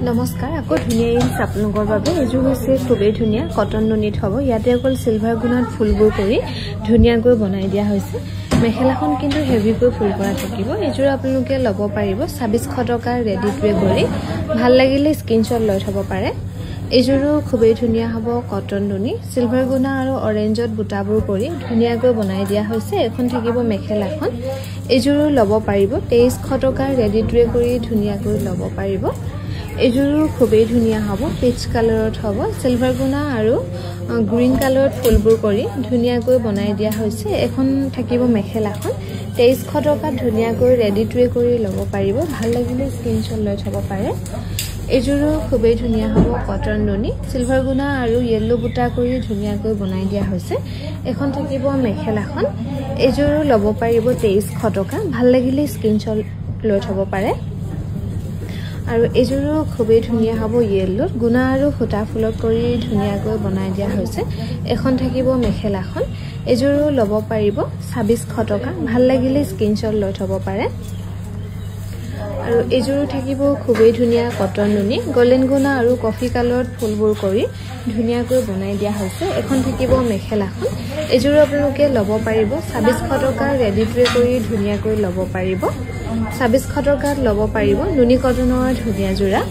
নমস্কাৰ আকৌ ধুনীয়া ইনছ আপোনালোকৰ বাবে এযোৰ হৈছে খুবেই ধুনীয়া কটন নুনিত হ'ব ইয়াতে অকল সিলভাৰ গুণত ফুলবোৰ কৰি ধুনীয়াকৈ বনাই দিয়া হৈছে মেখেলাখন কিন্তু হেভিকৈ ফুল কৰা থাকিব এযোৰ আপোনালোকে ল'ব পাৰিব 2600 টকা ৰেডি টু কৰি ভাল লাগিলে স্ক্ৰিনশ্বট লৈ থব পাৰে এযোৰো খুবেই ধুনীয়া হ'ব কটন নুনি সিলভাৰ গুণা আৰু অৰেঞ্জত বুটাবোৰ কৰি ধুনীয়াকৈ বনাই দিয়া হৈছে এখন থাকিব মেখেলাখন এযোৰো ল'ব পাৰিব 2300 টকা ৰেডি টু কৰি ধুনীয়াকৈ ল'ব পাৰিব এযোৰো খুবেই ধুনীয়া হ'ব পিচ কালাৰত হ'ব সিলভাৰ গুণা আৰু গ্ৰীন কালাৰত ফুলবোৰ কৰি ধুনীয়াকৈ বনাই দিয়া হৈছে এখন থাকিব মেখেলাখন 2300 টকা ধুনীয়াকৈ ৰেডি টু কৰি ল'ব পাৰিব ভাল লাগিলে স্ক্ৰিনশ্বট লৈ থব পাৰে এযোৰো খুবেই ধুনীয়া হ'ব কটন নুনি সিলভাৰ গুণা আৰু ইয়েলো বুটা কৰি ধুনীয়াকৈ বনাই দিয়া হৈছে এখন থাকিব মেখেলাখন এযোৰো ল'ব পাৰিব 2300 টকা ভাল লাগিলে স্ক্ৰিনশ্বট লৈ থব পাৰে আৰু এযোৰো খুবেই ধুনীয়া হ'ব ইয়েলো গুণা আৰু খুটা ফুলত কৰি ধুনীয়াকৈ বনাই দিয়া হৈছে এখন থাকিব মেখেলাখন এযোৰো ল'ব পাৰিব 2600 টকা ভাল লাগিলে স্ক্ৰিনশ্বট লৈ থব পাৰে আৰু এযোৰো থাকিব খুবেই ধুনীয়া কটন নুনি গোল্ডেন গুণা আৰু কফি কালাৰত ফুলবোৰ কৰি ধুনীয়াকৈ বনাই দিয়া হৈছে এখন থাকিব মেখেলাখন এযোৰো আপোনালোকে ল'ব পাৰিব 2600 টকা ৰেডি টু কৰি ধুনীয়াকৈ ল'ব পাৰিব 2600 টকাত ল'ব পাৰিব নুনি কটনৰ ধুনীয়া জোৰা